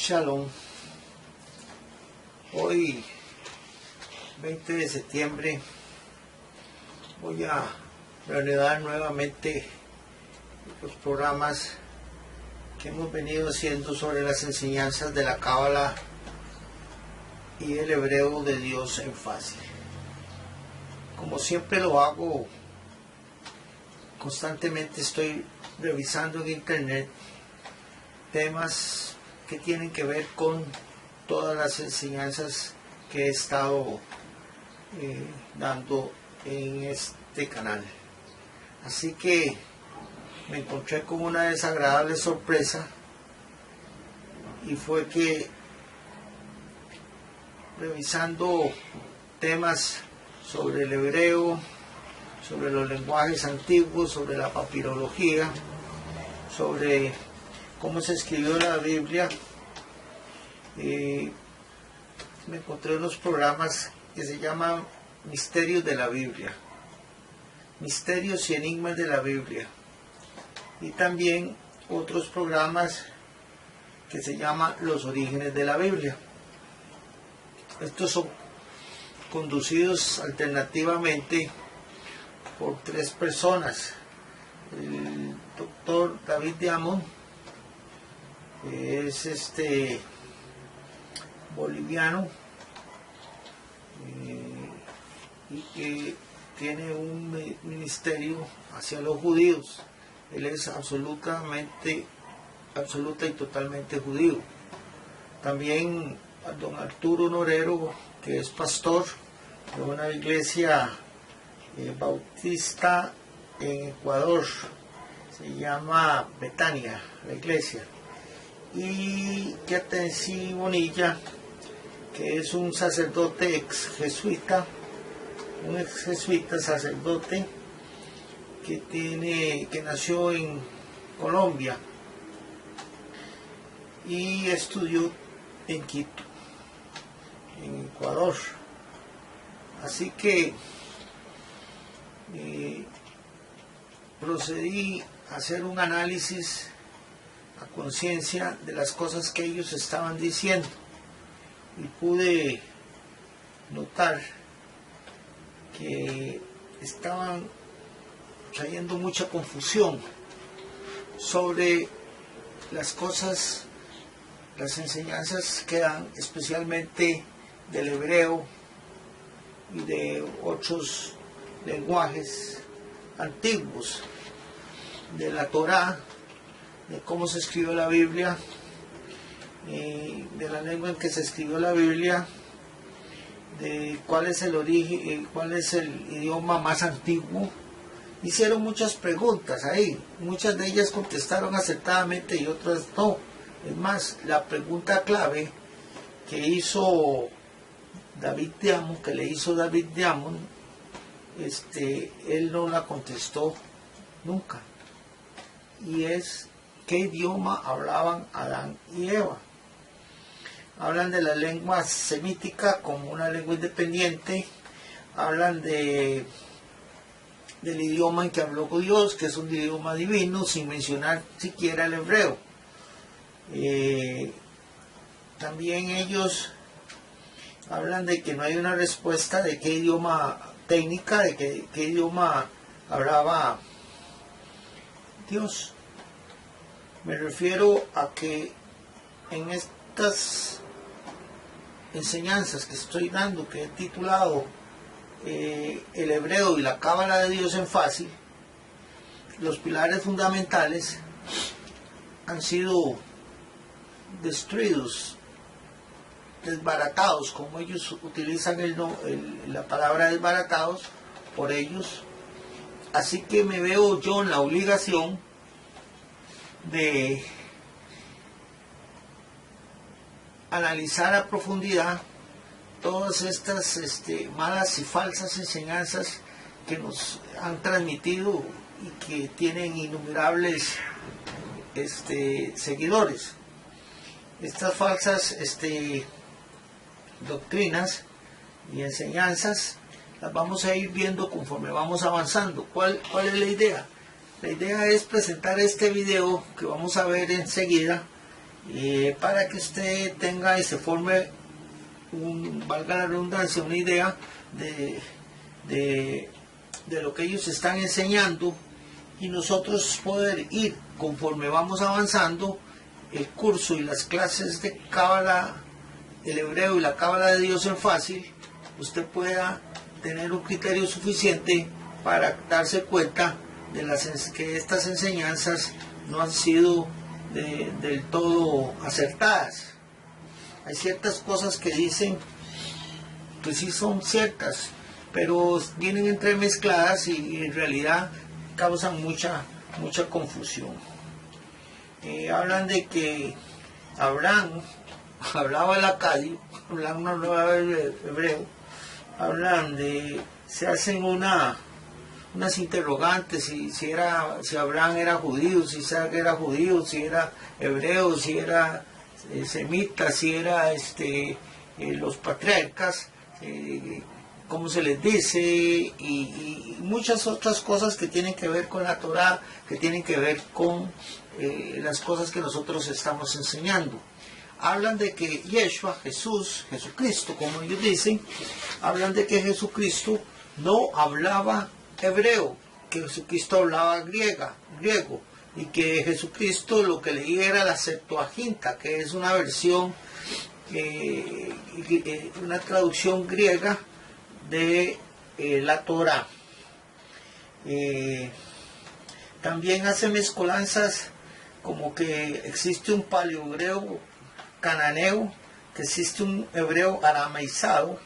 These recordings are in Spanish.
Shalom. Hoy, 20 de septiembre, voy a reanudar nuevamente los programas que hemos venido haciendo sobre las enseñanzas de la Cábala y el hebreo de Dios en fácil. Como siempre lo hago, constantemente estoy revisando en internet temas que tienen que ver con todas las enseñanzas que he estado dando en este canal. Así que me encontré con una desagradable sorpresa, y fue que revisando temas sobre el hebreo, sobre los lenguajes antiguos, sobre la papirología, sobre cómo se escribió la Biblia, me encontré unos programas que se llaman Misterios de la Biblia, Misterios y Enigmas de la Biblia, y también otros programas que se llaman Los Orígenes de la Biblia. Estos son conducidos alternativamente por tres personas: el doctor David Diamond, que es boliviano, y que tiene un ministerio hacia los judíos. Él es absoluta y totalmente judío. También a don Arturo Norero, que es pastor de una iglesia bautista en Ecuador, se llama Betania, la iglesia. Y Yatensi Bonilla, que es un sacerdote ex jesuita sacerdote que nació en Colombia y estudió en Quito, en Ecuador. Así que procedí a hacer un análisis a conciencia de las cosas que ellos estaban diciendo, y pude notar que estaban trayendo mucha confusión sobre las cosas, las enseñanzas que dan, especialmente del hebreo y de otros lenguajes antiguos, de la Torá, de cómo se escribió la Biblia, de la lengua en que se escribió la Biblia, de cuál es el origen, cuál es el idioma más antiguo. Hicieron muchas preguntas ahí, muchas de ellas contestaron acertadamente y otras no. Es más, la pregunta clave que le hizo David Diamond, él no la contestó nunca, y es: ¿qué idioma hablaban Adán y Eva? Hablan de la lengua semítica como una lengua independiente, hablan del idioma en que habló con Dios, que es un idioma divino, sin mencionar siquiera el hebreo. También ellos hablan de que no hay una respuesta de qué idioma técnica, de qué idioma hablaba Dios. Me refiero a que en estas enseñanzas que estoy dando, que he titulado el hebreo y la Cábala de Dios en fácil, los pilares fundamentales han sido destruidos, desbaratados, como ellos utilizan la palabra desbaratados por ellos. Así que me veo yo en la obligación de analizar a profundidad todas estas malas y falsas enseñanzas que nos han transmitido y que tienen innumerables seguidores. Estas falsas doctrinas y enseñanzas las vamos a ir viendo conforme vamos avanzando. ¿Cuál es la idea? La idea es presentar este video que vamos a ver enseguida, para que usted tenga y se forme, valga la redundancia, una idea de lo que ellos están enseñando, y nosotros poder ir, conforme vamos avanzando, el curso y las clases de Cábala, el hebreo y la Cábala de Dios en fácil, usted pueda tener un criterio suficiente para darse cuenta de que estas enseñanzas no han sido del todo acertadas. Hay ciertas cosas que dicen, pues sí son ciertas, pero vienen entremezcladas y en realidad causan mucha confusión. Hablan de que Abraham hablaba el acadio, hablan una nueva hebreo, hablan de, se hacen unas interrogantes, si Abraham era judío, si Isaac era judío, si era hebreo, si era semita, si era los patriarcas, cómo se les dice, y muchas otras cosas que tienen que ver con la Torá, que tienen que ver con las cosas que nosotros estamos enseñando. Hablan de que Yeshua, Jesucristo, como ellos dicen, hablan de que Jesucristo no hablaba hebreo, que Jesucristo hablaba griego, y que Jesucristo lo que leía era la Septuaginta, que es una versión, una traducción griega de la Torá. También hace mezcolanzas como que existe un paleohebreo cananeo, que existe un hebreo arameizado,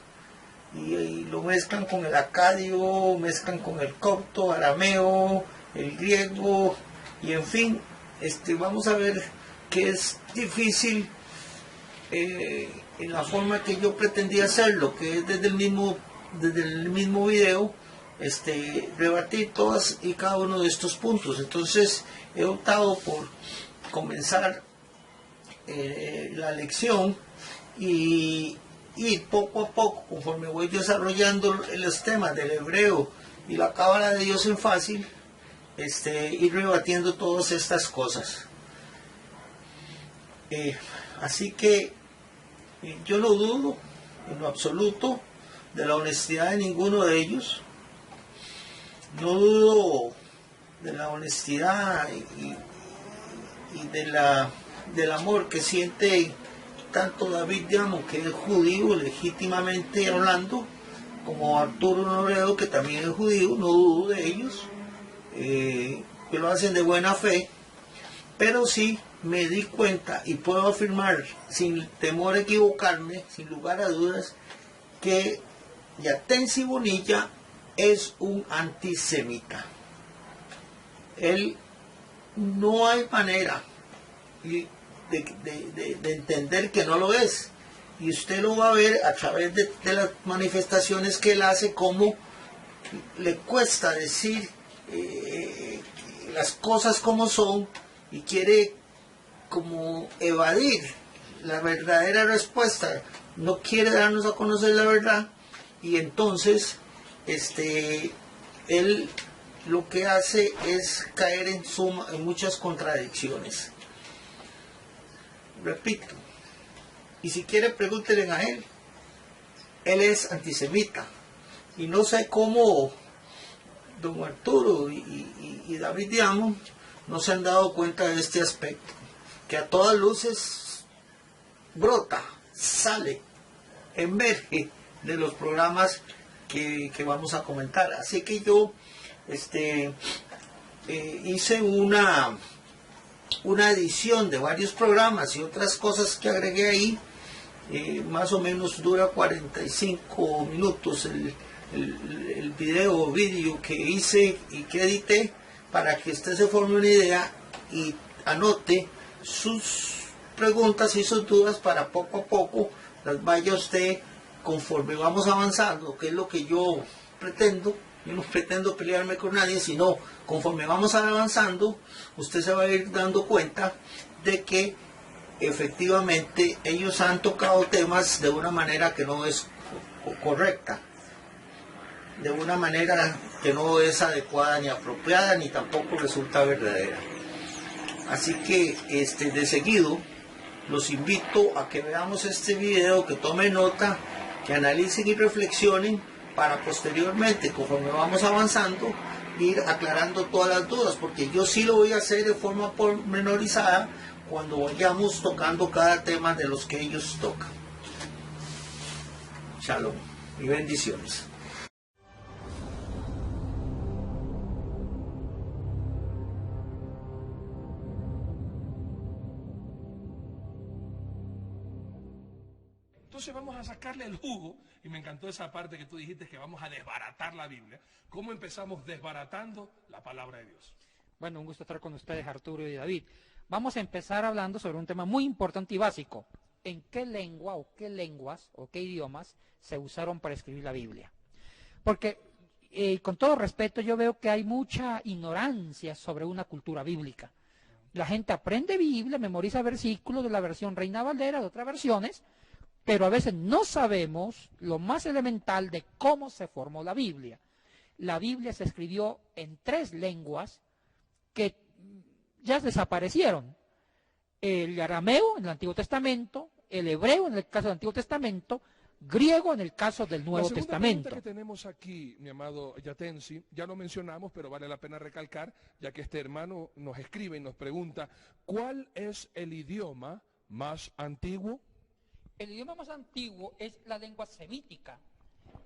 y lo mezclan con el acadio, mezclan con el copto, arameo, el griego, y en fin, vamos a ver que es difícil en la forma que yo pretendía hacerlo, que es desde el mismo video, rebatir todas y cada uno de estos puntos. Entonces he optado por comenzar la lección y poco a poco, conforme voy desarrollando los temas del hebreo y la Cábala de Dios en fácil, ir rebatiendo todas estas cosas. Así que yo no dudo en lo absoluto de la honestidad de ninguno de ellos. No dudo de la honestidad y del amor que siente tanto David Diamond, que es judío legítimamente hablando, como Arturo Noredo, que también es judío. No dudo de ellos, que lo hacen de buena fe, pero sí me di cuenta y puedo afirmar sin temor a equivocarme, sin lugar a dudas, que Yatensi Bonilla es un antisemita. Él, no hay manera de entender que no lo es, y usted lo va a ver a través de las manifestaciones que él hace, cómo le cuesta decir las cosas como son, y quiere como evadir la verdadera respuesta, no quiere darnos a conocer la verdad, y entonces él lo que hace es caer en muchas contradicciones. Repito, y si quiere pregúntenle a él es antisemita, y no sé cómo don Arturo y David Diamond no se han dado cuenta de este aspecto, que a todas luces brota, sale, emerge de los programas que vamos a comentar. Así que yo hice una edición de varios programas y otras cosas que agregué ahí. Más o menos dura 45 minutos el vídeo que hice y que edité, para que usted se forme una idea y anote sus preguntas y sus dudas, para poco a poco las vaya usted, conforme vamos avanzando, que es lo que yo pretendo. Yo no pretendo pelearme con nadie, sino conforme vamos avanzando, usted se va a ir dando cuenta de que efectivamente ellos han tocado temas de una manera que no es correcta, de una manera que no es adecuada ni apropiada, ni tampoco resulta verdadera. Así que de seguido los invito a que veamos este video, que tomen nota, que analicen y reflexionen para posteriormente, conforme vamos avanzando, ir aclarando todas las dudas, porque yo sí lo voy a hacer de forma pormenorizada cuando vayamos tocando cada tema de los que ellos tocan. Shalom y bendiciones. Entonces vamos a sacarle el jugo, y me encantó esa parte que tú dijiste, que vamos a desbaratar la Biblia. ¿Cómo empezamos desbaratando la palabra de Dios? Bueno, un gusto estar con ustedes, Arturo y David. Vamos a empezar hablando sobre un tema muy importante y básico. ¿En qué lengua o qué lenguas o qué idiomas se usaron para escribir la Biblia? Porque, con todo respeto, yo veo que hay mucha ignorancia sobre una cultura bíblica. La gente aprende Biblia, memoriza versículos de la versión Reina Valera, de otras versiones, pero a veces no sabemos lo más elemental de cómo se formó la Biblia. La Biblia se escribió en 3 lenguas que ya desaparecieron. El arameo en el Antiguo Testamento, el hebreo en el caso del Antiguo Testamento, griego en el caso del Nuevo La segunda Testamento. pregunta que tenemos aquí, mi amado Yatensi, ya lo mencionamos, pero vale la pena recalcar, ya que este hermano nos escribe y nos pregunta, ¿cuál es el idioma más antiguo? El idioma más antiguo es la lengua semítica,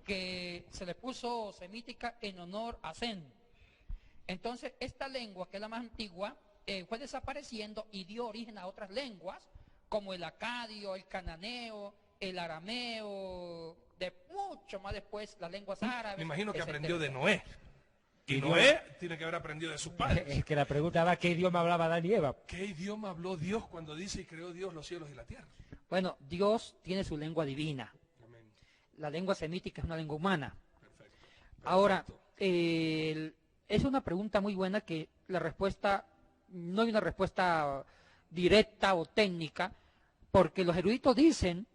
que se le puso semítica en honor a Zen. Entonces, esta lengua, que es la más antigua, fue desapareciendo y dio origen a otras lenguas, como el acadio, el cananeo, el arameo, de mucho más después las lenguas árabes. Me imagino que etcétera. aprendió de Noé. Y Idioma. Noé tiene que haber aprendido de sus padres. Es que la pregunta va, ¿qué idioma hablaba Adán y Eva? ¿Qué idioma habló Dios cuando dice y creó Dios los cielos y la tierra? Bueno, Dios tiene su lengua divina. Amén. La lengua semítica es una lengua humana. Perfecto. Ahora, es una pregunta muy buena que la respuesta, no hay una respuesta directa o técnica, porque los eruditos dicen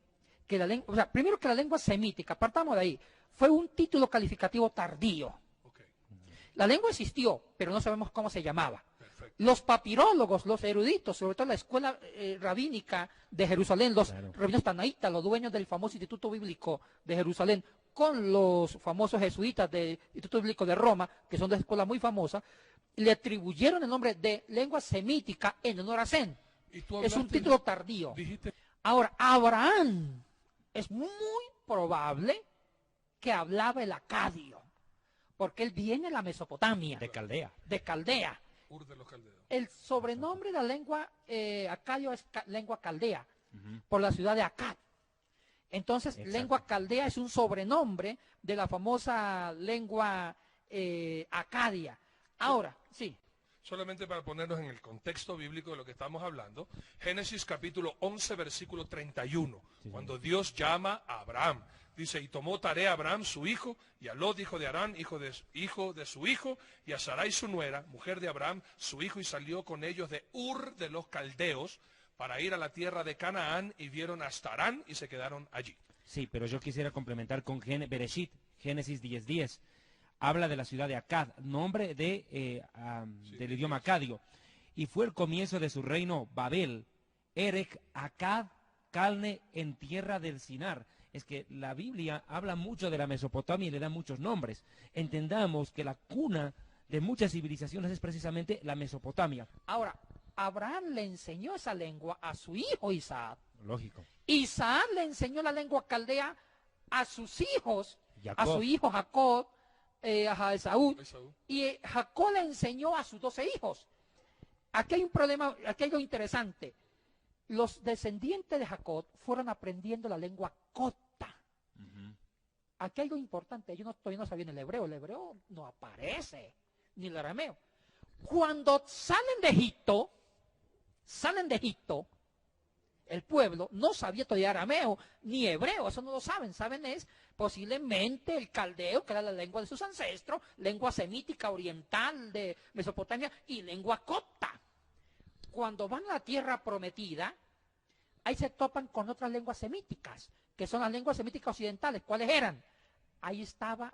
que la lengua, o sea, primero que la lengua semítica, partamos de ahí, fue un título calificativo tardío. Ok, La lengua existió, pero no sabemos cómo se llamaba. perfecto. Los papirólogos, los eruditos, sobre todo la escuela rabínica de Jerusalén, los rabinos tanaítas, los dueños del famoso Instituto Bíblico de Jerusalén, con los famosos jesuitas del Instituto Bíblico de Roma, que son de escuela muy famosa, le atribuyeron el nombre de lengua semítica en honor a Zen. Y tú Es un hablaste, título tardío. dijiste, Ahora, Abraham es muy probable que hablaba el acadio, porque él viene de la Mesopotamia, De Caldea. de Caldea. Ur de los caldeos. El sobrenombre de la lengua acadio es lengua caldea, por la ciudad de Akkad. Entonces, Exacto. lengua caldea es un sobrenombre de la famosa lengua acadia. Ahora, sí, Solamente para ponernos en el contexto bíblico de lo que estamos hablando, Génesis capítulo 11, versículo 31, cuando Dios llama a Abraham, dice, y tomó tarea a Abraham su hijo, y a Lot hijo de Harán, hijo de su hijo, y a Sarai su nuera, mujer de Abraham, su hijo, y salió con ellos de Ur de los Caldeos, para ir a la tierra de Canaán, y vieron hasta Harán, y se quedaron allí. Sí, pero yo quisiera complementar con Bereshit, Génesis 10:10. Habla de la ciudad de Akkad, nombre del idioma acadio. Y fue el comienzo de su reino Babel, Erech, Akkad, Calne, en tierra del Sinar. Es que la Biblia habla mucho de la Mesopotamia y le da muchos nombres. Entendamos que la cuna de muchas civilizaciones es precisamente la Mesopotamia. ahora, Abraham le enseñó esa lengua a su hijo Isaac. Lógico. Isaac le enseñó la lengua caldea a sus hijos, Jacob. a su hijo Jacob, a Esaú, Esaú. y Jacob le enseñó a sus 12 hijos. Aquí hay un problema, aquí hay algo interesante. Los descendientes de Jacob fueron aprendiendo la lengua cota. Aquí hay algo importante, ellos todavía no sabían el hebreo no aparece, ni el arameo. Cuando salen de Egipto, el pueblo no sabía todavía arameo ni hebreo, eso no lo saben. Saben es posiblemente el caldeo, que era la lengua de sus ancestros, lengua semítica oriental de Mesopotamia y lengua copta. Cuando van a la tierra prometida, ahí se topan con otras lenguas semíticas, que son las lenguas semíticas occidentales. ¿Cuáles eran? Ahí estaba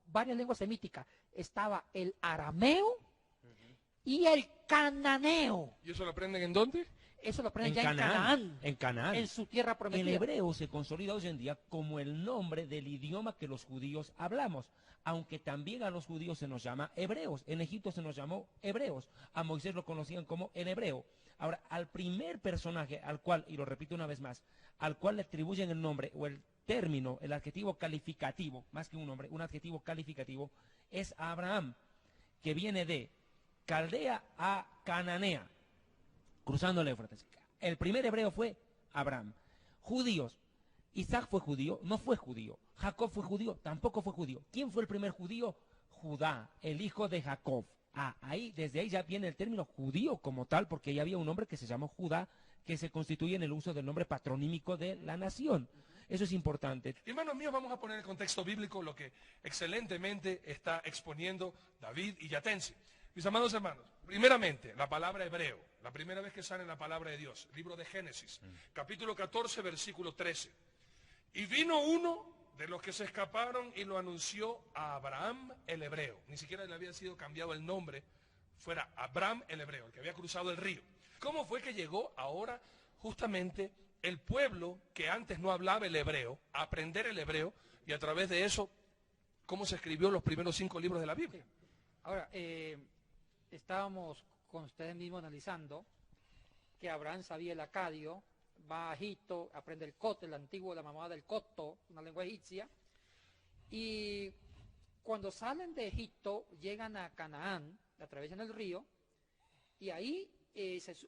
varias lenguas semíticas. Estaba el arameo y el cananeo. ¿Y eso lo aprenden en dónde? Eso lo aprenden ya en Canaán, En Canaán. en su tierra El prometida. hebreo se consolida hoy en día como el nombre del idioma que los judíos hablamos, aunque también a los judíos se nos llama hebreos. En Egipto se nos llamó hebreos, a Moisés lo conocían como el hebreo. Ahora, al primer personaje al cual, y lo repito una vez más, al cual le atribuyen el nombre o el término, el adjetivo calificativo, más que un nombre, un adjetivo calificativo, es Abraham, que viene de Caldea a Cananea, cruzando el Éufrates. El primer hebreo fue Abraham. Judíos. Isaac fue judío, no fue judío. Jacob fue judío, tampoco fue judío. ¿Quién fue el primer judío? Judá, el hijo de Jacob. Desde ahí ya viene el término judío como tal, porque ya había un hombre que se llamó Judá, que se constituye en el uso del nombre patronímico de la nación. Eso es importante. Hermanos míos, vamos a poner en contexto bíblico lo que excelentemente está exponiendo David y Yatensi. Mis amados hermanos, primeramente, la palabra hebreo, la primera vez que sale en la palabra de Dios, libro de Génesis, capítulo 14, versículo 13. Y vino uno de los que se escaparon y lo anunció a Abraham el hebreo. Ni siquiera le había sido cambiado el nombre, fuera Abraham el hebreo, el que había cruzado el río. ¿Cómo fue que llegó ahora justamente el pueblo que antes no hablaba el hebreo, a aprender el hebreo, y a través de eso, cómo se escribió los primeros 5 libros de la Biblia? Ahora, estábamos con ustedes mismos analizando que Abraham sabía el acadio, va a Egipto, aprende el coto, el antiguo, la mamá del coto, una lengua egipcia, y cuando salen de Egipto, llegan a Canaán, atraviesan el río, y ahí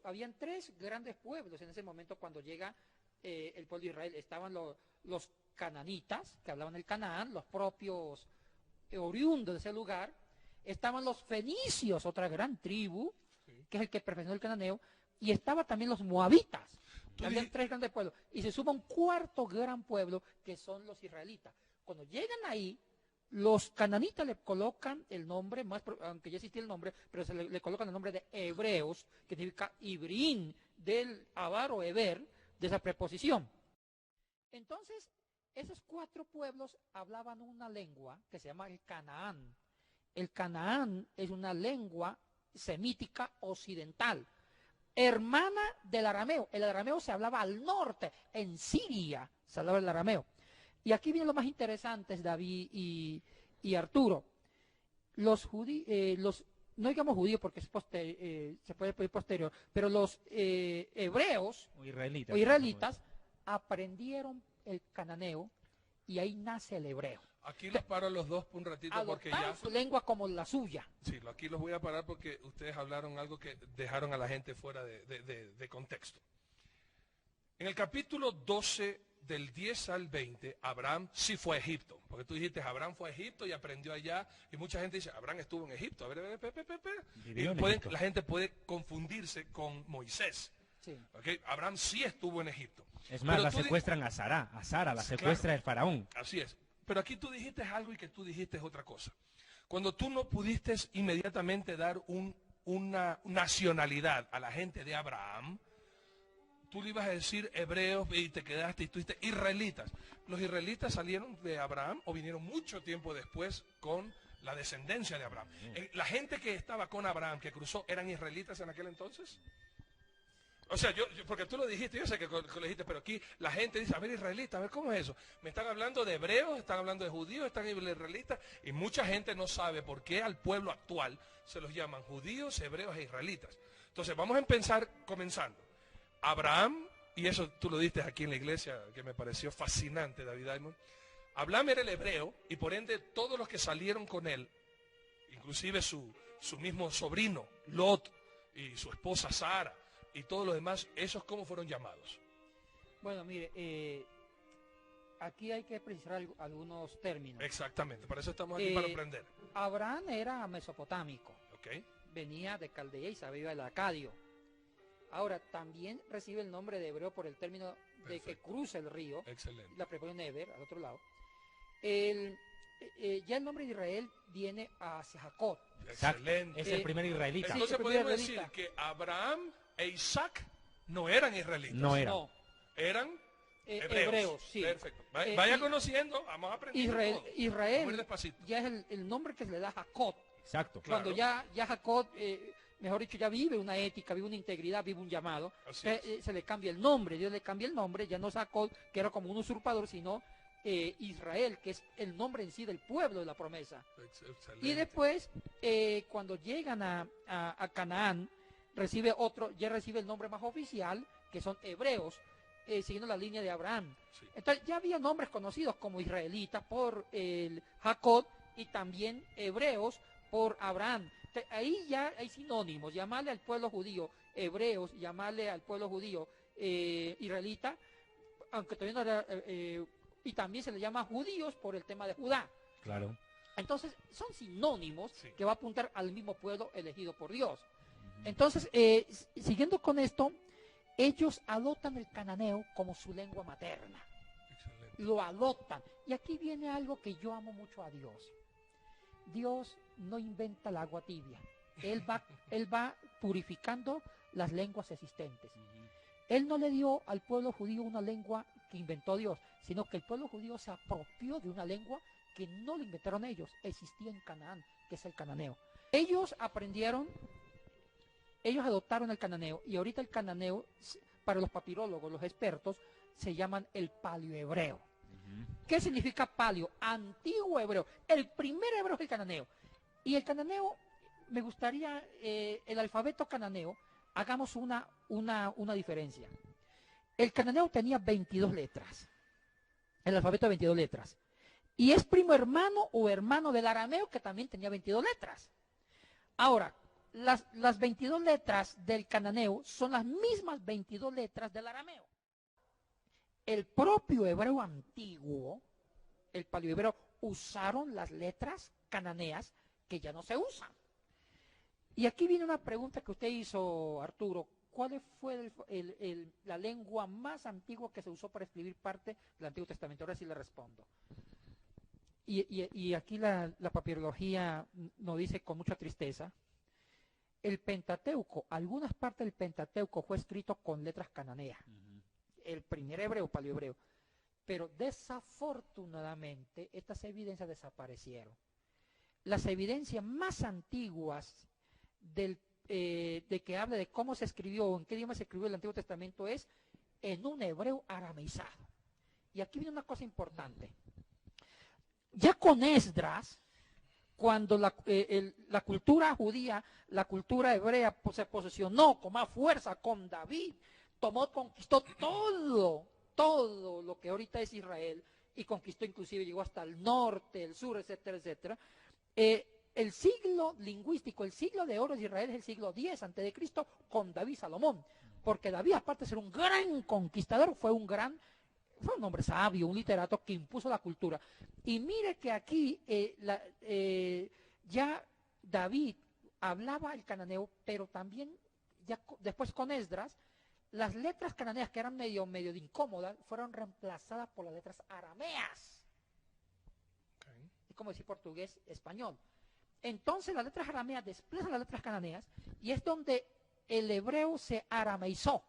habían 3 grandes pueblos en ese momento cuando llega el pueblo de Israel. Estaban los cananitas, que hablaban el Canaán, los propios oriundos de ese lugar. Estaban los fenicios, otra gran tribu, que es el que perfeccionó el cananeo, y estaban también los moabitas. Habían 3 grandes pueblos, y se suma un 4º gran pueblo, que son los israelitas. Cuando llegan ahí, los cananitas le colocan el nombre, aunque ya existía el nombre, pero le colocan el nombre de hebreos, que significa ibrín, del avar o eber, de esa preposición. Entonces, esos 4 pueblos hablaban una lengua que se llama el Canaán. El Canaán es una lengua semítica occidental, hermana del arameo. El arameo se hablaba al norte, en Siria se hablaba el arameo. Y aquí viene lo más interesante, David y Arturo. Los judíos, no digamos judíos porque se puede pedir posterior, pero los hebreos O israelitas. aprendieron el cananeo y ahí nace el hebreo. Aquí los paro los dos por un ratito porque Adoptaron ya... su lengua como la suya. Sí, aquí los voy a parar porque ustedes hablaron algo que dejaron a la gente fuera de contexto. En el capítulo 12, del 10 al 20, Abraham sí fue a Egipto. Porque tú dijiste, Abraham fue a Egipto y aprendió allá. Y mucha gente dice, Abraham estuvo en Egipto. A ver. Y la gente puede confundirse con Moisés. Sí. ¿Okay? Abraham sí estuvo en Egipto. Es más, Pero la tú secuestran a Sara la secuestra el faraón. Así es. Pero aquí tú dijiste algo y que tú dijiste otra cosa. Cuando tú no pudiste inmediatamente dar una nacionalidad a la gente de Abraham, tú le ibas a decir hebreos y te quedaste y tú dijiste israelitas. ¿Los israelitas salieron de Abraham o vinieron mucho tiempo después con la descendencia de Abraham? ¿La gente que estaba con Abraham, que cruzó, eran israelitas en aquel entonces? O sea, porque tú lo dijiste, yo sé que lo dijiste, pero aquí la gente dice, a ver, israelita, a ver, ¿cómo es eso? Me están hablando de hebreos, están hablando de judíos, están israelitas, y mucha gente no sabe por qué al pueblo actual se los llaman judíos, hebreos e israelitas. Entonces, vamos a empezar comenzando. Abraham, y eso tú lo diste aquí en la iglesia, que me pareció fascinante, David Diamond. Abraham era el hebreo, y por ende, todos los que salieron con él, inclusive su mismo sobrino, Lot, y su esposa Sara, y todos los demás, ¿esos cómo fueron llamados? Bueno, mire, aquí hay que precisar algunos términos. Exactamente, para eso estamos aquí, para aprender. Abraham era mesopotámico. Okay. Venía de Caldea y sabía el acadio. Ahora, también recibe el nombre de hebreo por el término de que cruza el río. Excelente. La preposición Eber, al otro lado. Ya el nombre de Israel viene hacia Jacob. Excelente. Es el primer israelita. Entonces Sí, podemos israelita. decir que Abraham e Isaac no eran israelitas. No eran. No, Eran hebreos, sí. Perfecto. Vaya y- conociendo, vamos a aprender todo. Vamos a ir Israel despacito. ya es el nombre que se le da a Jacob. Exacto. Claro. Cuando ya Jacob mejor dicho, ya vive una ética, vive una integridad, vive un llamado. Así es. Se le cambia el nombre, Dios le cambia el nombre, ya no Jacob, que era como un usurpador, sino Israel, que es el nombre en sí del pueblo de la promesa. Excelente. Y después, cuando llegan a Canaán, ya recibe el nombre más oficial, que son hebreos, siguiendo la línea de Abraham. Sí. Entonces ya había nombres conocidos como israelitas por el Jacob y también hebreos por Abraham. Entonces, ahí ya hay sinónimos, llamarle al pueblo judío hebreos, llamarle al pueblo judío israelita, aunque todavía no era, y también se le llama judíos por el tema de Judá. Claro. Entonces son sinónimos Sí. que va a apuntar al mismo pueblo elegido por Dios. Entonces, siguiendo con esto, ellos adoptan el cananeo como su lengua materna. Excelente. Lo adoptan. Y aquí viene algo que yo amo mucho a Dios. Dios no inventa el agua tibia. Él va purificando las lenguas existentes. Él no le dio al pueblo judío una lengua que inventó Dios, sino que el pueblo judío se apropió de una lengua que no la inventaron ellos, existía en Canaán, que es el cananeo. Ellos adoptaron el cananeo, y ahorita el cananeo, para los papirólogos, los expertos, se llaman el paleohebreo. ¿Qué significa paleo? Antiguo hebreo. El primer hebreo es el cananeo. Y el cananeo, me gustaría, el alfabeto cananeo, hagamos una diferencia. El cananeo tenía 22 letras. El alfabeto de 22 letras. Y es primo hermano o hermano del arameo, que también tenía 22 letras. Ahora, las 22 letras del cananeo son las mismas 22 letras del arameo. El propio hebreo antiguo, el paleohebreo, usaron las letras cananeas que ya no se usan. Y aquí viene una pregunta que usted hizo, Arturo. ¿Cuál fue la lengua más antigua que se usó para escribir parte del Antiguo Testamento? Ahora sí le respondo. Y aquí la papirología nos dice con mucha tristeza, el Pentateuco, algunas partes del Pentateuco fue escrito con letras cananeas. El primer hebreo, paleohebreo. Pero desafortunadamente estas evidencias desaparecieron. Las evidencias más antiguas de que habla de cómo se escribió o en qué idioma se escribió el Antiguo Testamento es en un hebreo arameizado. Y aquí viene una cosa importante. Ya con Esdras, cuando la cultura judía, la cultura hebrea se posicionó con más fuerza con David, conquistó todo lo que ahorita es Israel, y conquistó, inclusive llegó hasta el norte, el sur, etcétera, etcétera. El siglo lingüístico, el siglo de oro de Israel es el siglo X a.C. con David Salomón, porque David, aparte de ser un gran conquistador, fue un hombre sabio, un literato que impuso la cultura. Y mire que aquí ya David hablaba el cananeo, pero también ya después con Esdras, las letras cananeas que eran medio de incómodas fueron reemplazadas por las letras arameas. Okay. Es como decir portugués, español. Entonces las letras arameas desplazan las letras cananeas y es donde el hebreo se arameizó.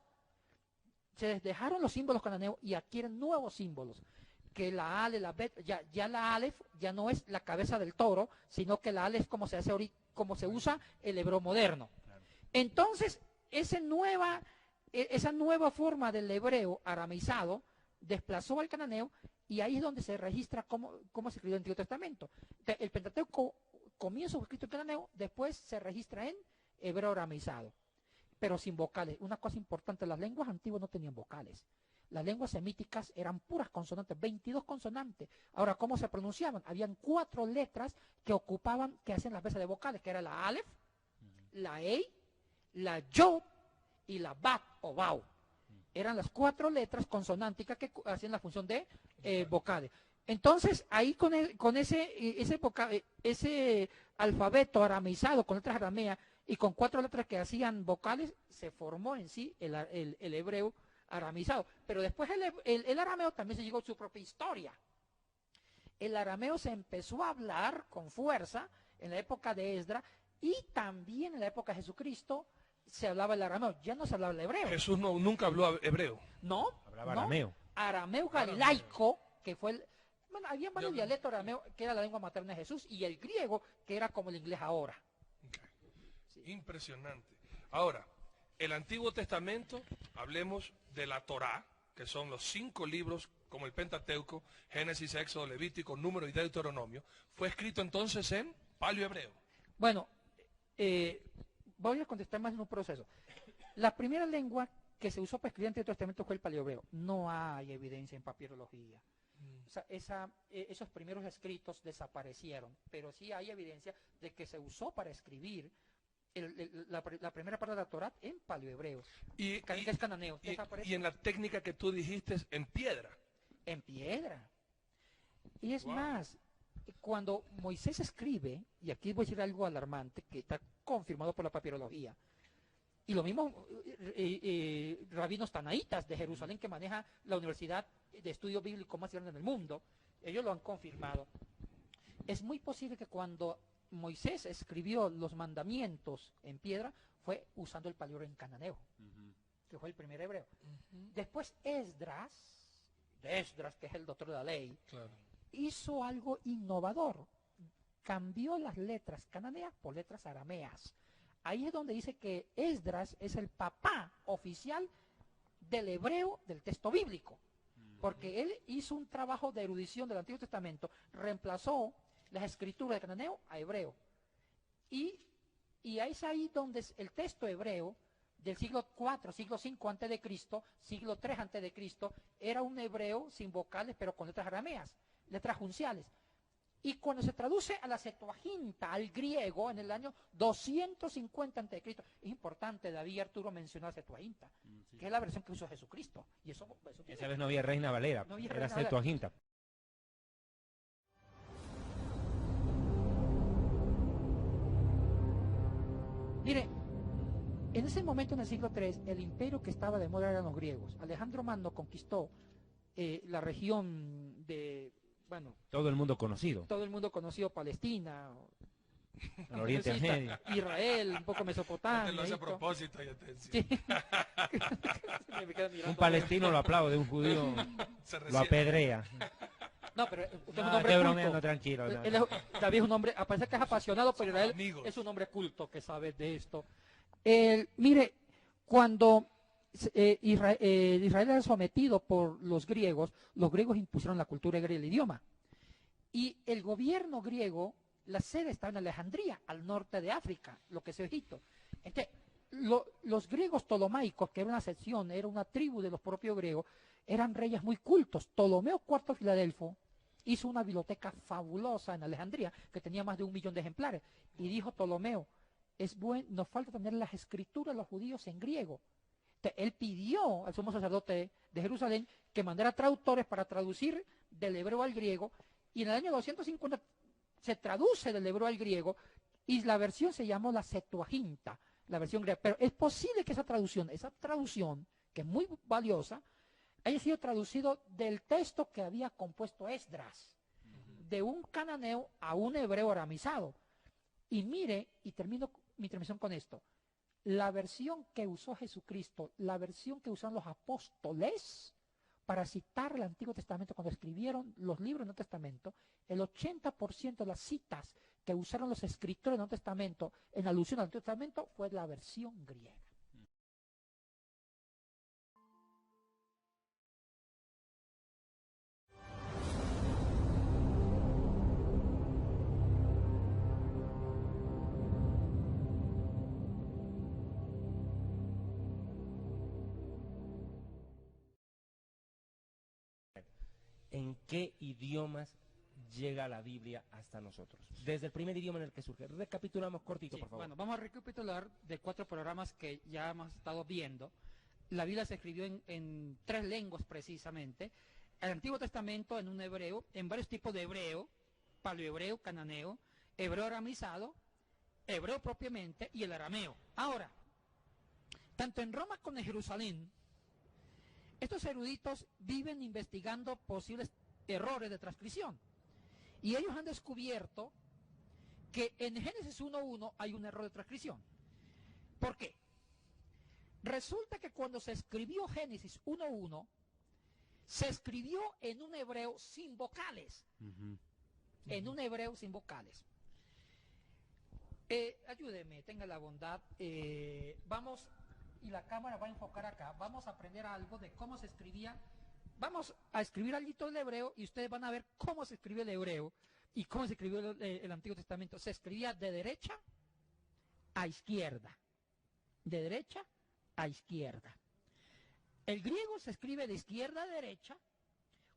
Se dejaron los símbolos cananeos y adquieren nuevos símbolos. Que la Ale, la Bet, ya la Aleph ya no es la cabeza del toro, sino que la Aleph como se hace ahorita, como se usa el hebreo moderno. Entonces, esa nueva forma del hebreo arameizado desplazó al cananeo y ahí es donde se registra cómo se escribió el Antiguo Testamento. El Pentateuco comienza escrito en cananeo, después se registra en hebreo arameizado, pero sin vocales. Una cosa importante, las lenguas antiguas no tenían vocales. Las lenguas semíticas eran puras consonantes, 22 consonantes. Ahora, ¿cómo se pronunciaban? Habían 4 letras que hacían las veces de vocales, que era la Aleph, la Ei, la Yod y la Bat o Bau. Eran las 4 letras consonánticas que hacían la función de vocales. Entonces, ahí con ese alfabeto arameizado, con letras arameas y con 4 letras que hacían vocales, se formó en sí el hebreo arameizado. Pero después el arameo también se llegó a su propia historia. El arameo se empezó a hablar con fuerza en la época de Esdras y también en la época de Jesucristo se hablaba el arameo, ya no se hablaba el hebreo. Jesús nunca habló hebreo. No, Hablaba arameo. Arameo galilaico, que fue había varios dialectos arameo, que era la lengua materna de Jesús, y el griego, que era como el inglés ahora. Okay. Sí. Impresionante. Ahora, el Antiguo Testamento, hablemos de la Torá, que son los 5 libros como el Pentateuco, Génesis, Éxodo, Levítico, Número y Deuteronomio, fue escrito entonces en paleohebreo. Bueno, voy a contestar más en un proceso. La primera lengua que se usó para escribir en el Antiguo Testamento fue el paleohebreo. No hay evidencia en papirología. O sea, esos primeros escritos desaparecieron, pero sí hay evidencia de que se usó para escribir la primera parte de la Torá en paleohebreo, que es cananeo. Y en la técnica que tú dijiste, en piedra. En piedra. Y es más, cuando Moisés escribe, y aquí voy a decir algo alarmante, que está confirmado por la papirología, y lo mismo rabinos tanaítas de Jerusalén, que maneja la Universidad de Estudio Bíblico más grande del mundo, ellos lo han confirmado. Es muy posible que cuando Moisés escribió los mandamientos en piedra, fue usando el paleohebreo en cananeo, que fue el primer hebreo. Después Esdras, que es el doctor de la ley, Claro. hizo algo innovador. Cambió las letras cananeas por letras arameas. Ahí es donde dice que Esdras es el papá oficial del hebreo del texto bíblico, porque él hizo un trabajo de erudición del Antiguo Testamento, reemplazó las escrituras de cananeo a hebreo. Y es ahí donde el texto hebreo del siglo IV, siglo V antes de Cristo, siglo III antes de Cristo, era un hebreo sin vocales pero con letras arameas, letras junciales. Y cuando se traduce a la Septuaginta, al griego, en el año 250 a.C., es importante, David y Arturo mencionó la Septuaginta, que es la versión que usó Jesucristo. Y eso Esa vez no había Reina Valera, No había era Reina Valera. Septuaginta. Mire, en ese momento, en el siglo III, el imperio que estaba de moda eran los griegos. Alejandro Magno conquistó la región de, bueno, Todo el mundo conocido. todo el mundo conoció Palestina, El Oriente Medio. Israel, un poco Mesopotamia. Te lo hace a Egipto. propósito, ya te decía. Sí. Me queda mirando. Un palestino lo aplaude, un judío Se lo resiente. apedrea. No, pero usted es un No, hombre estoy culto. bromeando, tranquilo. no, Él no. David es un hombre, a pesar que es apasionado por Somos Israel, amigos. es un hombre culto que sabe de esto. Mire, cuando Israel era sometido por los griegos impusieron la cultura griega y el idioma. Y el gobierno griego, la sede estaba en Alejandría, al norte de África, lo que es Egipto. Entonces, los griegos ptolomaicos, que era una sección, era una tribu de los propios griegos, eran reyes muy cultos. Ptolomeo IV Filadelfo hizo una biblioteca fabulosa en Alejandría, que tenía más de 1 millón de ejemplares. Y dijo Ptolomeo, nos falta tener las escrituras de los judíos en griego. Entonces, él pidió al sumo sacerdote de Jerusalén que mandara traductores para traducir del hebreo al griego, y en el año 250 se traduce del hebreo al griego, y la versión se llamó la Septuaginta, la versión griega. Pero es posible que esa traducción, que es muy valiosa, haya sido traducido del texto que había compuesto Esdras, de un cananeo a un hebreo aramizado. Y mire, y termino mi intervención con esto, la versión que usó Jesucristo, la versión que usaron los apóstoles para citar el Antiguo Testamento cuando escribieron los libros del Nuevo Testamento, el 80% de las citas que usaron los escritores del Nuevo Testamento en alusión al Antiguo Testamento fue la versión griega. ¿En qué idiomas llega la Biblia hasta nosotros? Desde el primer idioma en el que surge. Recapitulamos cortito, Sí, por favor. bueno, vamos a recapitular de 4 programas que ya hemos estado viendo. La Biblia se escribió en 3 lenguas precisamente. El Antiguo Testamento en un hebreo, en varios tipos de hebreo, paleohebreo, cananeo, hebreo aramizado, hebreo propiamente y el arameo. Ahora, tanto en Roma como en Jerusalén, estos eruditos viven investigando posibles errores de transcripción. Y ellos han descubierto que en Génesis 1.1 hay un error de transcripción. ¿Por qué? Resulta que cuando se escribió Génesis 1.1, se escribió en un hebreo sin vocales. En un hebreo sin vocales. Ayúdeme, tenga la bondad. Vamos, y la cámara va a enfocar acá. Vamos a aprender algo de cómo se escribía. Vamos a escribir algo del hebreo y ustedes van a ver cómo se escribió el hebreo y cómo se escribió el Antiguo Testamento. Se escribía de derecha a izquierda. De derecha a izquierda. El griego se escribe de izquierda a derecha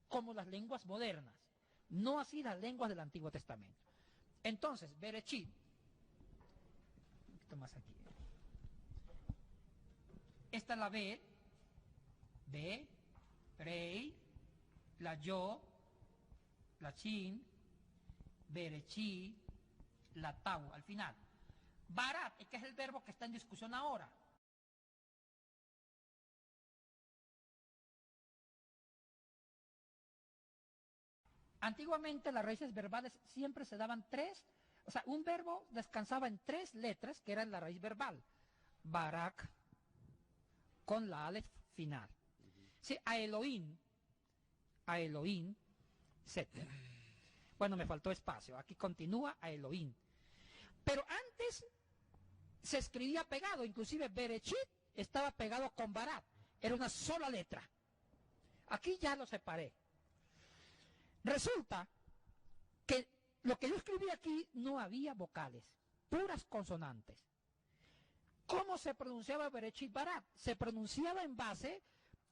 como las lenguas modernas. No así las lenguas del Antiguo Testamento. Entonces, Bereshit. Un poquito más aquí. Esta es la B, Rei, la Yo, la Shin, Bereshit, la Tau, al final. Barat, que es el verbo que está en discusión ahora. Antiguamente las raíces verbales siempre se daban tres, o sea, un verbo descansaba en tres letras, que eran la raíz verbal. Barak, con la alef final. Sí, a Elohim, etc. Bueno, me faltó espacio, aquí continúa a Elohim. Pero antes se escribía pegado, inclusive Bereshit estaba pegado con Barat, era una sola letra. Aquí ya lo separé. Resulta que lo que yo escribí aquí no había vocales, puras consonantes. ¿Cómo se pronunciaba Bereshit Barat? Se pronunciaba en base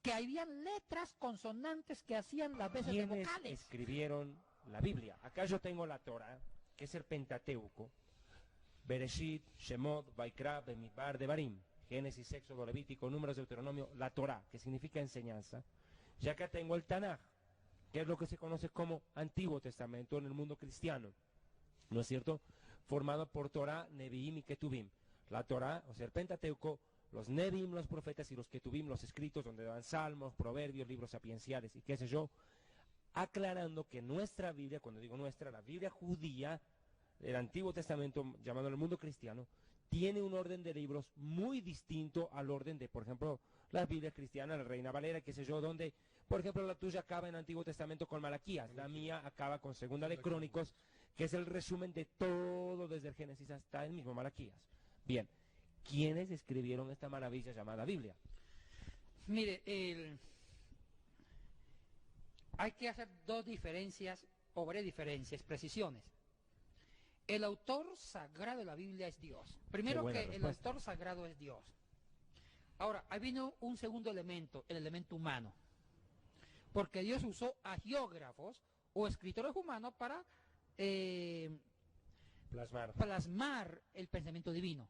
que habían letras consonantes que hacían las veces de ¿Quiénes vocales. escribieron la Biblia? Acá yo tengo la Torah, que es el Pentateuco. Bereshit, Shemot, Vaikra, Bemidbar, Devarim. Génesis, Éxodo, Levítico, Números, Deuteronomio, la Torah, que significa enseñanza. Y acá tengo el Tanaj, que es lo que se conoce como Antiguo Testamento en el mundo cristiano, ¿no es cierto? Formado por Torah, Neviim y Ketuvim. La Torah, o sea, el Pentateuco, los Neviim, los profetas, y los Ketuvim, los escritos, donde dan salmos, proverbios, libros sapienciales y qué sé yo, aclarando que nuestra Biblia, cuando digo nuestra, la Biblia judía, el Antiguo Testamento, llamado el mundo cristiano, tiene un orden de libros muy distinto al orden de, por ejemplo, las Biblias cristianas, la Reina Valera, qué sé yo, donde, por ejemplo, la tuya acaba en el Antiguo Testamento con Malaquías, la mía acaba con Segunda de Crónicos, que es el resumen de todo desde el Génesis hasta el mismo Malaquías. Bien, ¿quiénes escribieron esta maravilla llamada Biblia? Mire, hay que hacer dos diferencias, o varias diferencias, precisiones. El autor sagrado de la Biblia es Dios. Primero que el autor sagrado es Dios. Ahora, ahí vino un segundo elemento, el elemento humano. Porque Dios usó agiógrafos o escritores humanos para plasmar el pensamiento divino.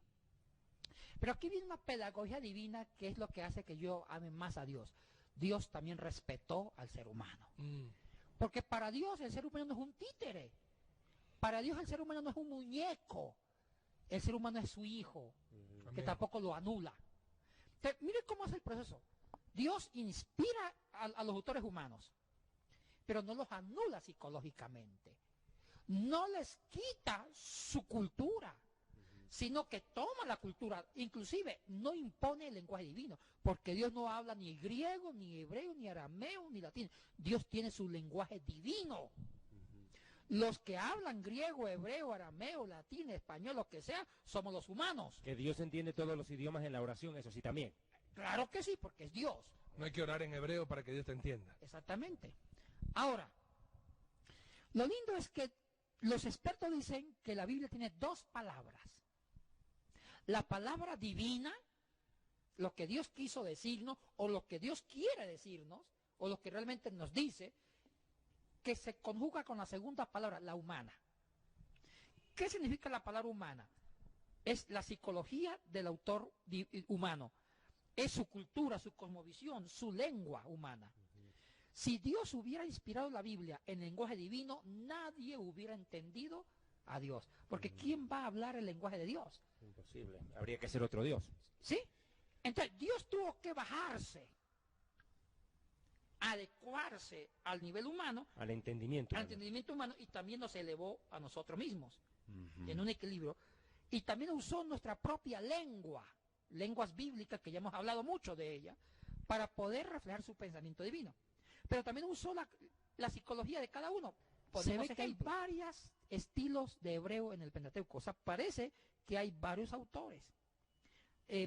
Pero aquí viene una pedagogía divina que es lo que hace que yo ame más a Dios. Dios también respetó al ser humano. Porque para Dios el ser humano no es un títere. Para Dios el ser humano no es un muñeco. El ser humano es su hijo, que tampoco lo anula. Entonces, mire cómo es el proceso. Dios inspira a los autores humanos, pero no los anula psicológicamente. No les quita su cultura, sino que toma la cultura, inclusive no impone el lenguaje divino, porque Dios no habla ni griego, ni hebreo, ni arameo, ni latín. Dios tiene su lenguaje divino. Los que hablan griego, hebreo, arameo, latín, español, lo que sea, somos los humanos. Que Dios entiende todos los idiomas en la oración, eso sí también. Claro que sí, porque es Dios. No hay que orar en hebreo para que Dios te entienda. Exactamente. Ahora, lo lindo es que los expertos dicen que la Biblia tiene dos palabras. La palabra divina, lo que Dios quiso decirnos, o lo que Dios quiere decirnos, o lo que realmente nos dice, que se conjuga con la segunda palabra, la humana. ¿Qué significa la palabra humana? Es la psicología del autor humano. Es su cultura, su cosmovisión, su lengua humana. Si Dios hubiera inspirado la Biblia en lenguaje divino, nadie hubiera entendido a Dios. Porque ¿quién va a hablar el lenguaje de Dios? Imposible. Habría que ser otro Dios. ¿Sí? Entonces, Dios tuvo que bajarse, adecuarse al nivel humano, al entendimiento humano, y también nos elevó a nosotros mismos en un equilibrio, y también usó nuestra propia lengua, lenguas bíblicas, que ya hemos hablado mucho de ella, para poder reflejar su pensamiento divino. Pero también usó la psicología de cada uno. Se ve que hay varios estilos de hebreo en el Pentateuco. O sea, parece que hay varios autores.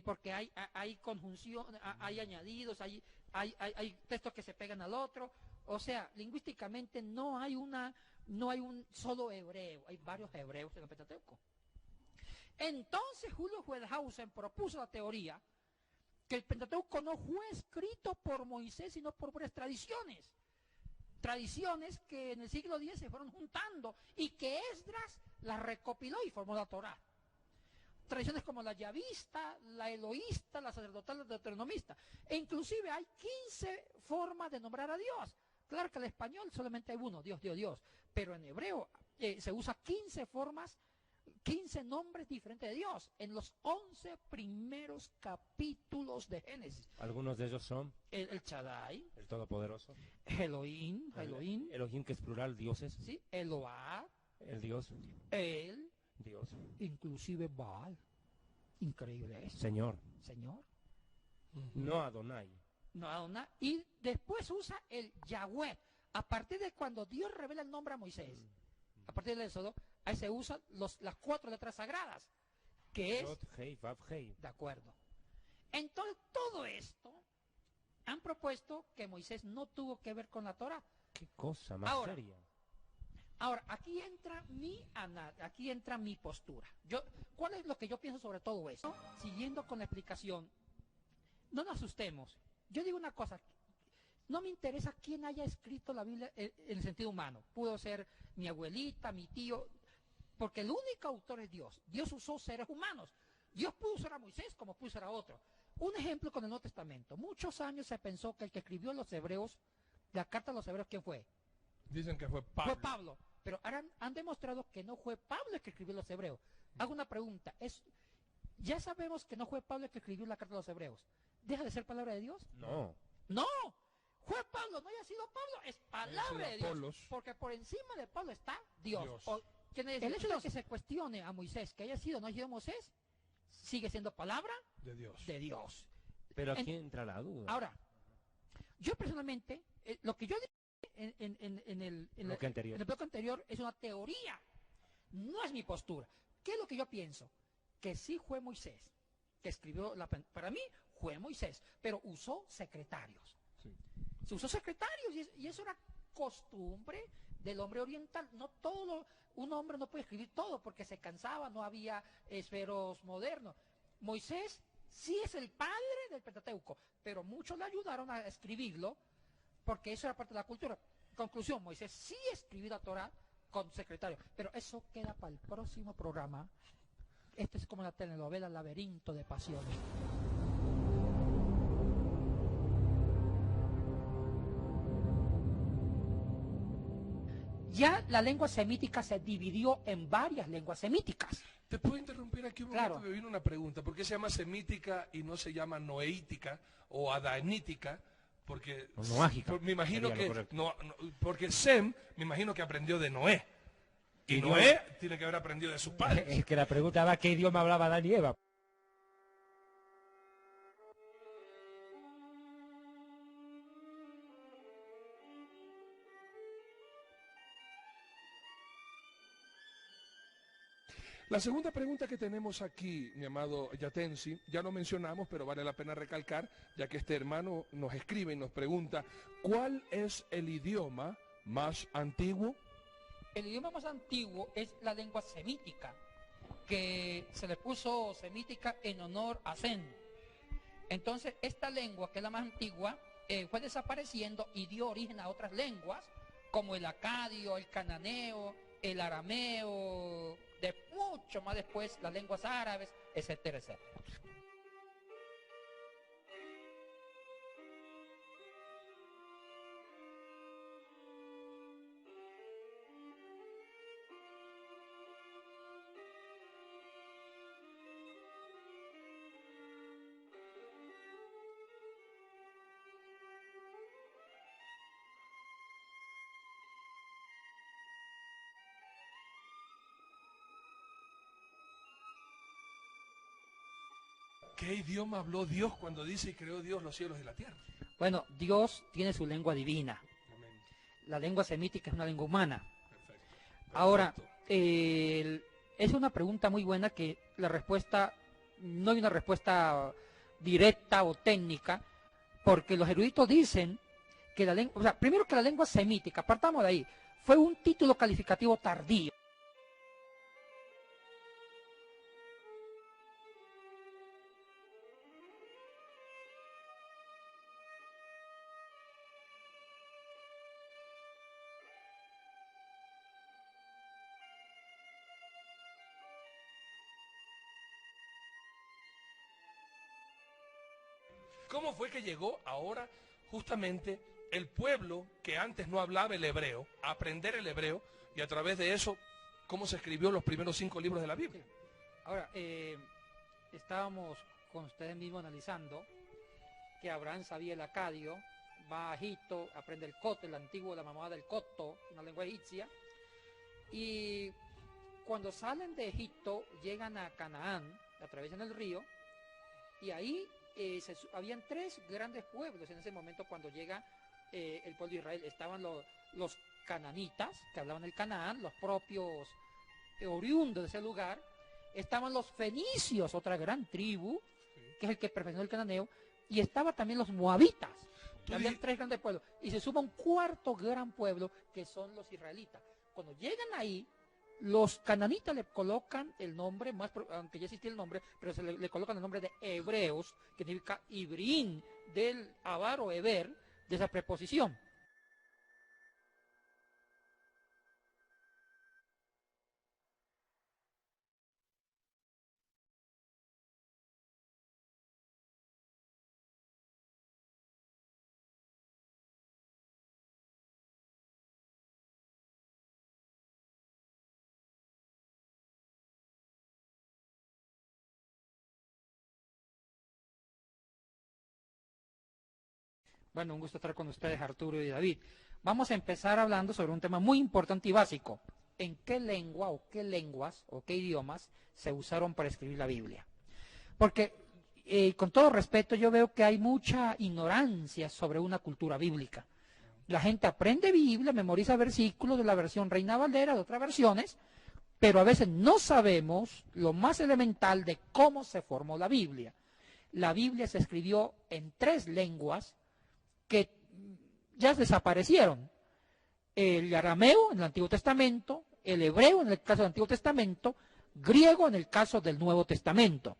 Porque hay conjunción, hay añadidos, hay textos que se pegan al otro. O sea, lingüísticamente no hay un solo hebreo, hay varios hebreos en el Pentateuco. Entonces Julio Wellhausen propuso la teoría que el Pentateuco no fue escrito por Moisés, sino por varias tradiciones. Tradiciones que en el siglo X se fueron juntando y que Esdras las recopiló y formó la Torá. Tradiciones como la yavista, la eloísta, la sacerdotal, la deuteronomista. E inclusive hay 15 formas de nombrar a Dios. Claro que en español solamente hay uno, Dios, Dios, Dios. Pero en hebreo se usa 15 formas, 15 nombres diferentes de Dios en los 11 primeros capítulos de Génesis. Algunos de ellos son El Shaddai, el Todopoderoso, Elohim, Elohim, que es plural, dioses, ¿sí? Eloah, el Dios, El, Dios, inclusive Baal. Increíble eso. Señor, Señor. no Adonai. No, Adonai. Y después usa el Yahweh. A partir de cuando Dios revela el nombre a Moisés, a partir del Éxodo, ahí se usan las 4 letras sagradas, que es... Yod, Hei, Vav, Hei. De acuerdo. Entonces, todo esto han propuesto que Moisés no tuvo que ver con la Torah. Qué cosa más seria. Ahora, aquí entra mi postura. ¿Cuál es lo que yo pienso sobre todo esto? Siguiendo con la explicación, no nos asustemos. Yo digo una cosa, no me interesa quién haya escrito la Biblia en el sentido humano. Pudo ser mi abuelita, mi tío, porque el único autor es Dios. Dios usó seres humanos. Dios pudo usar a Moisés como pudo usar a otro. Un ejemplo con el Nuevo Testamento. Muchos años se pensó que el que escribió los Hebreos, la carta a los Hebreos, ¿quién fue? Dicen que fue Pablo. Fue Pablo. Pero ahora han demostrado que no fue Pablo el que escribió los Hebreos. Hago una pregunta. Ya sabemos que no fue Pablo el que escribió la carta a los Hebreos. ¿Deja de ser palabra de Dios? No. No. Fue Pablo, no haya sido Pablo, es palabra de Dios. Apolos. Porque por encima de Pablo está Dios. Dios. El hecho de que se cuestione a Moisés, que haya sido o no haya sido Moisés, sigue siendo palabra de Dios. de Dios. Pero aquí entra la duda. Ahora, yo personalmente, lo que yo dije en el bloque anterior es una teoría, no es mi postura. ¿Qué es lo que yo pienso? Que sí fue Moisés, que escribió, para mí fue Moisés, pero usó secretarios. Sí. Se usó secretarios y eso era costumbre del hombre oriental. No todo, un hombre no puede escribir todo porque se cansaba, no había esferos modernos. Moisés sí es el padre del Pentateuco, pero muchos le ayudaron a escribirlo porque eso era parte de la cultura. Conclusión, Moisés sí escribió la Torah con secretario, pero eso queda para el próximo programa. Esto es como la telenovela Laberinto de Pasiones. Ya la lengua semítica se dividió en varias lenguas semíticas. ¿Te puedo interrumpir aquí un Claro. momento? Me vino una pregunta. ¿Por qué se llama semítica y no se llama noeítica o adanítica? Porque Noágica, me imagino sería lo que correcto. porque Sem me imagino que aprendió de Noé. Y Noé tiene que haber aprendido de sus padres. Es que la pregunta va qué idioma hablaba Adán y Eva. La segunda pregunta que tenemos aquí, mi amado Yatensi, ya lo mencionamos, pero vale la pena recalcar, ya que este hermano nos escribe y nos pregunta, ¿cuál es el idioma más antiguo? El idioma más antiguo es la lengua semítica, que se le puso semítica en honor a Sem. Entonces, esta lengua, que es la más antigua, fue desapareciendo y dio origen a otras lenguas, como el acadio, el cananeo, el arameo, de mucho más después las lenguas árabes, etcétera, etcétera. ¿Qué idioma habló Dios cuando dice y creó Dios los cielos y la tierra? Bueno, Dios tiene su lengua divina. Amén. La lengua semítica es una lengua humana. Perfecto. Ahora, Perfecto. Es una pregunta muy buena que la respuesta, no hay una respuesta directa o técnica, porque los eruditos dicen que la lengua, o sea, primero que la lengua semítica, partamos de ahí, fue un título calificativo tardío. ¿Cómo fue que llegó ahora justamente el pueblo que antes no hablaba el hebreo, a aprender el hebreo y a través de eso, cómo se escribió los primeros 5 libros de la Biblia? Ahora, estábamos con ustedes mismos analizando que Abraham sabía el acadio, va a Egipto, aprende el coto, el antiguo, la mamá del coto, una lengua egipcia, y cuando salen de Egipto llegan a Canaán, atraviesan el río, y ahí habían 3 grandes pueblos en ese momento cuando llega el pueblo de Israel. Estaban los cananitas, que hablaban el Canaán, los propios oriundos de ese lugar. Estaban los fenicios, otra gran tribu, que es el que perfeccionó el cananeo, y estaba también los moabitas. Habían 3 grandes pueblos, y se suma un 4.º gran pueblo, que son los israelitas. Cuando llegan ahí, los cananitas le colocan el nombre, aunque ya existía el nombre, pero le colocan el nombre de hebreos, que significa ibrín, del avar o eber, de esa preposición. Bueno, un gusto estar con ustedes, Arturo y David. Vamos a empezar hablando sobre un tema muy importante y básico. ¿En qué lengua o qué lenguas o qué idiomas se usaron para escribir la Biblia? Porque, con todo respeto, yo veo que hay mucha ignorancia sobre una cultura bíblica. La gente aprende Biblia, memoriza versículos de la versión Reina Valera, de otras versiones, pero a veces no sabemos lo más elemental de cómo se formó la Biblia. La Biblia se escribió en 3 lenguas que ya desaparecieron: el arameo en el Antiguo Testamento, el hebreo en el caso del Antiguo Testamento, griego en el caso del Nuevo Testamento.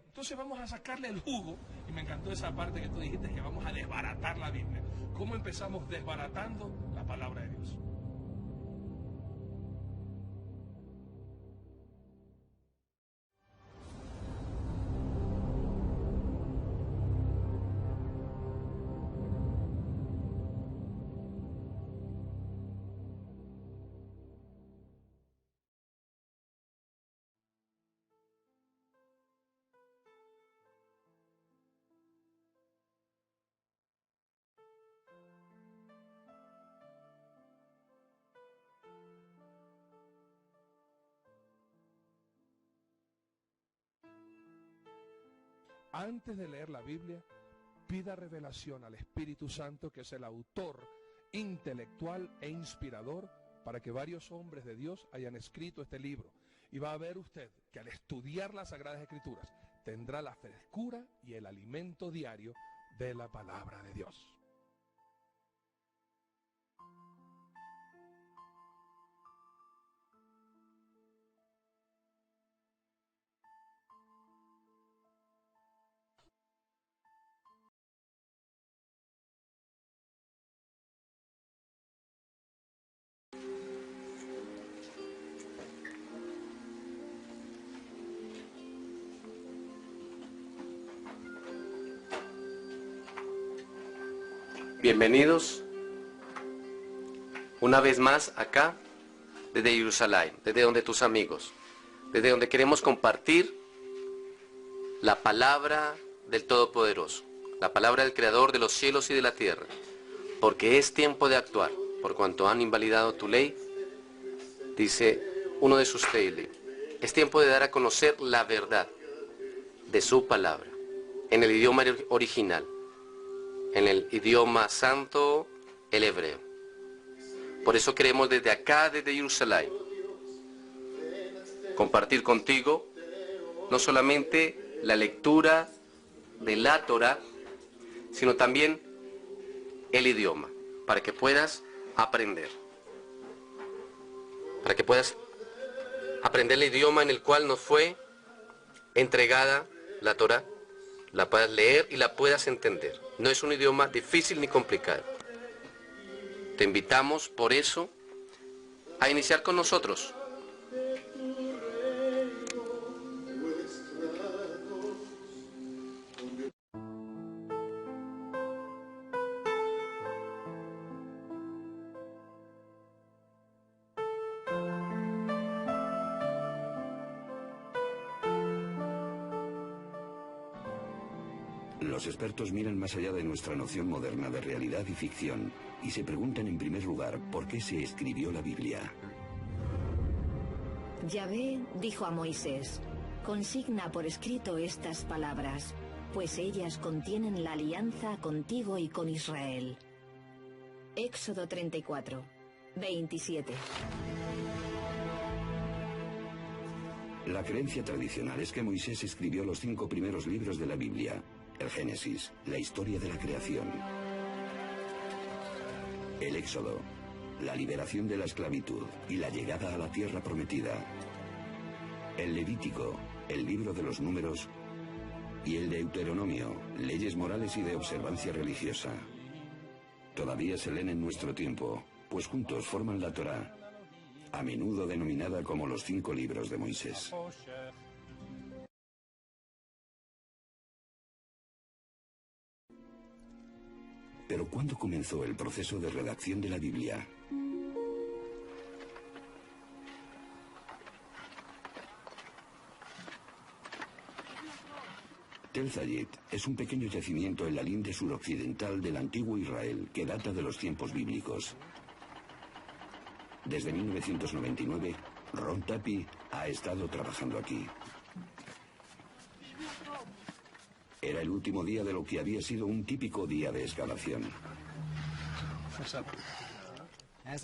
Entonces vamos a sacarle el jugo, y me encantó esa parte que tú dijiste, que vamos a desbaratar la Biblia. ¿Cómo empezamos desbaratando la palabra de Dios? Antes de leer la Biblia, pida revelación al Espíritu Santo, que es el autor intelectual e inspirador, para que varios hombres de Dios hayan escrito este libro. Y va a ver usted que al estudiar las Sagradas Escrituras tendrá la frescura y el alimento diario de la palabra de Dios. Bienvenidos una vez más acá desde Jerusalén, desde donde tus amigos, desde donde queremos compartir la palabra del Todopoderoso, la palabra del Creador de los cielos y de la tierra, porque es tiempo de actuar, por cuanto han invalidado tu ley, dice uno de sus Teilim. Es tiempo de dar a conocer la verdad de su palabra, en el idioma original, en el idioma santo, el hebreo. Por eso queremos desde acá, desde Jerusalén, compartir contigo no solamente la lectura de la Torá, sino también el idioma, para que puedas aprender. Para que puedas aprender el idioma en el cual nos fue entregada la Torá, la puedas leer y la puedas entender. No es un idioma difícil ni complicado. Te invitamos, por eso, a iniciar con nosotros. Los expertos miran más allá de nuestra noción moderna de realidad y ficción y se preguntan en primer lugar por qué se escribió la Biblia. Yahvé dijo a Moisés: consigna por escrito estas palabras, pues ellas contienen la alianza contigo y con Israel. Éxodo 34, 27. La creencia tradicional es que Moisés escribió los 5 primeros libros de la Biblia: el Génesis, la historia de la creación; el Éxodo, la liberación de la esclavitud y la llegada a la tierra prometida; el Levítico, el libro de los números; y el Deuteronomio, leyes morales y de observancia religiosa. Todavía se leen en nuestro tiempo, pues juntos forman la Torá, a menudo denominada como los 5 libros de Moisés. Pero ¿cuándo comenzó el proceso de redacción de la Biblia? Tel Zayit es un pequeño yacimiento en la linde suroccidental del antiguo Israel que data de los tiempos bíblicos. Desde 1999, Ron Tapi ha estado trabajando aquí. Era el último día de lo que había sido un típico día de excavación.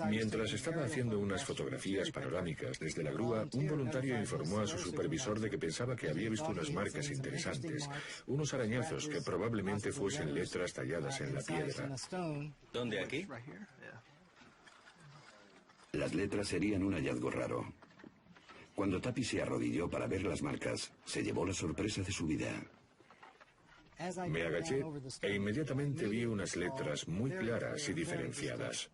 Mientras estaba haciendo unas fotografías panorámicas desde la grúa, un voluntario informó a su supervisor de que pensaba que había visto unas marcas interesantes, unos arañazos que probablemente fuesen letras talladas en la piedra. ¿Dónde, aquí? Las letras serían un hallazgo raro. Cuando Tapi se arrodilló para ver las marcas, se llevó la sorpresa de su vida. Me agaché e inmediatamente vi unas letras muy claras y diferenciadas.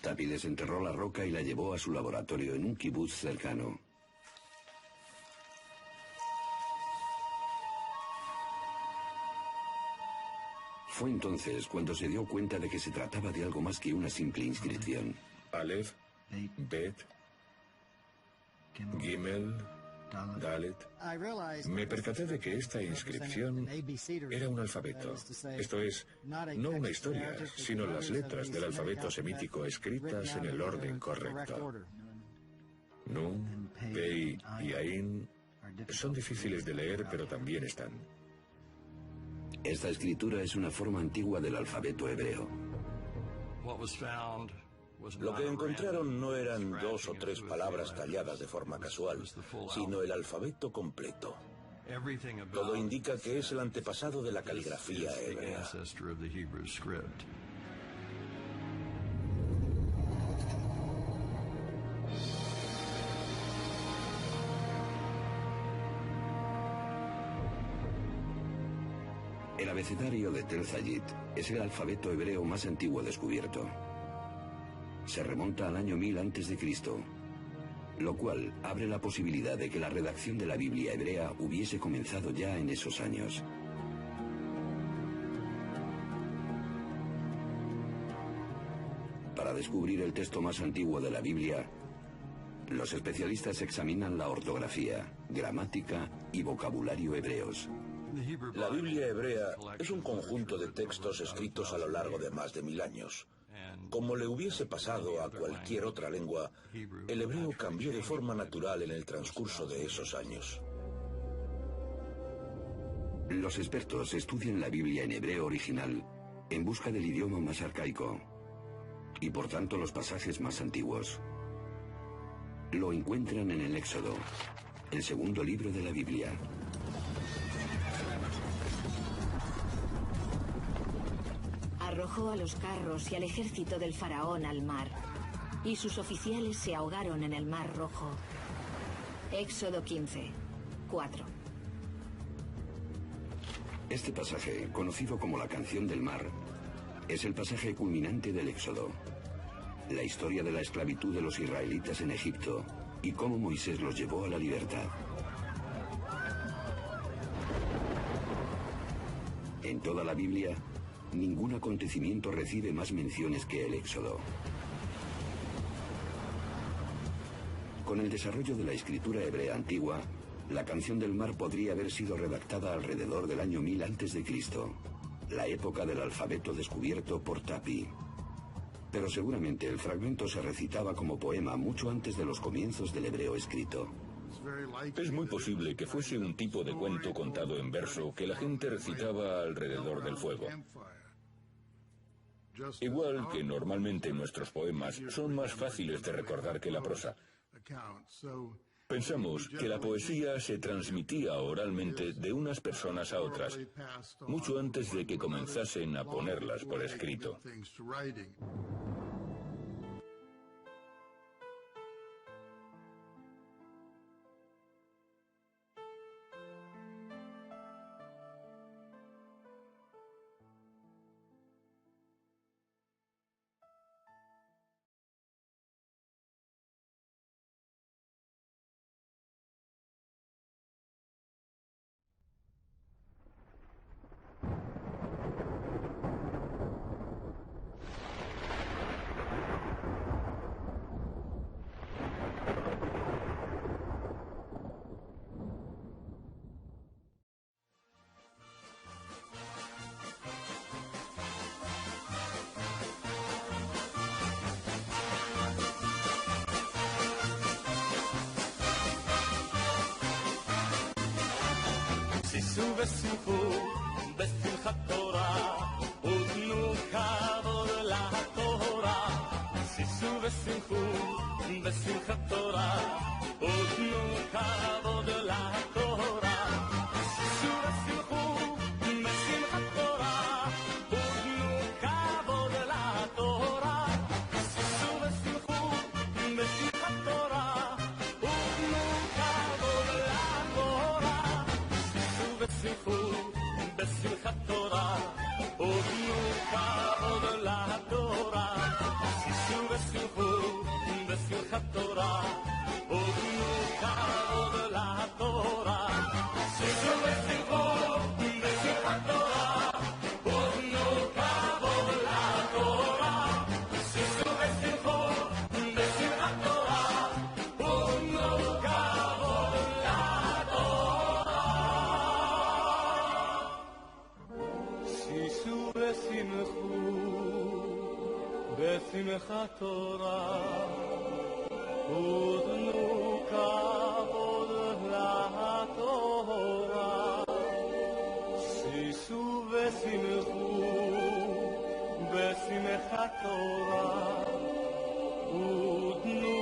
Tapi desenterró la roca y la llevó a su laboratorio en un kibutz cercano. Fue entonces cuando se dio cuenta de que se trataba de algo más que una simple inscripción. Aleph, Bet, Gimel, Dalet. Me percaté de que esta inscripción era un alfabeto. Esto es, no una historia, sino las letras del alfabeto semítico escritas en el orden correcto. Nun, Pei y Ain son difíciles de leer, pero también están. Esta escritura es una forma antigua del alfabeto hebreo. Lo que encontraron no eran 2 o 3 palabras talladas de forma casual, sino el alfabeto completo. Todo indica que es el antepasado de la caligrafía hebrea. El abecedario de Tel Zayit es el alfabeto hebreo más antiguo descubierto. Se remonta al año 1000 a.C. lo cual abre la posibilidad de que la redacción de la Biblia hebrea hubiese comenzado ya en esos años. Para descubrir el texto más antiguo de la Biblia, los especialistas examinan la ortografía, gramática y vocabulario hebreos. La Biblia hebrea es un conjunto de textos escritos a lo largo de más de 1000 años. Como le hubiese pasado a cualquier otra lengua, el hebreo cambió de forma natural en el transcurso de esos años. Los expertos estudian la Biblia en hebreo original en busca del idioma más arcaico y por tanto los pasajes más antiguos. Lo encuentran en el Éxodo, el segundo libro de la Biblia. Arrojó a los carros y al ejército del faraón al mar, y sus oficiales se ahogaron en el mar Rojo. Éxodo 15, 4. Este pasaje, conocido como la Canción del Mar, es el pasaje culminante del Éxodo. La historia de la esclavitud de los israelitas en Egipto y cómo Moisés los llevó a la libertad. En toda la Biblia, ningún acontecimiento recibe más menciones que el Éxodo. Con el desarrollo de la escritura hebrea antigua, la Canción del Mar podría haber sido redactada alrededor del año 1000 a.C., la época del alfabeto descubierto por Tapi. Pero seguramente el fragmento se recitaba como poema mucho antes de los comienzos del hebreo escrito. Es muy posible que fuese un tipo de cuento contado en verso que la gente recitaba alrededor del fuego. Igual que normalmente nuestros poemas son más fáciles de recordar que la prosa. Pensamos que la poesía se transmitía oralmente de unas personas a otras, mucho antes de que comenzasen a ponerlas por escrito. ושמחו בשמחת תורה ותנו כבוד לתורה. שישו ושמחו בשמחת תורה ותנו כבוד לתורה. שישו ושמחו בשמחת תורה ותנו כבוד לתורה. שישו ושמחו בשמחת תורה ותנו כבוד לתורה. ושמחו בשמחת תורה ותנו כבוד לתורה. שישו ושמחו בשמחת תורה ותנו כבוד לתורה. שישו ושמחו בשמחת תורה ותנו כבוד לתורה. שישו ושמחו בשמחת תורה ותנו כבוד לתורה. שישו ושמחו בשמחת תורה ותנו כבוד לתורה. שישו ושמחו בשמחת תורה ותנו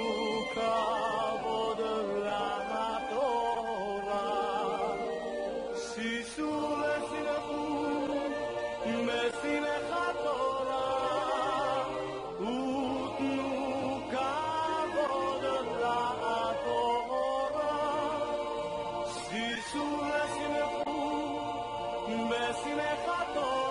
כבוד לתורה. שישו ושמחו בשמחת תורה ותנו כבוד לתורה. שישו ושמחו בשמחת תורה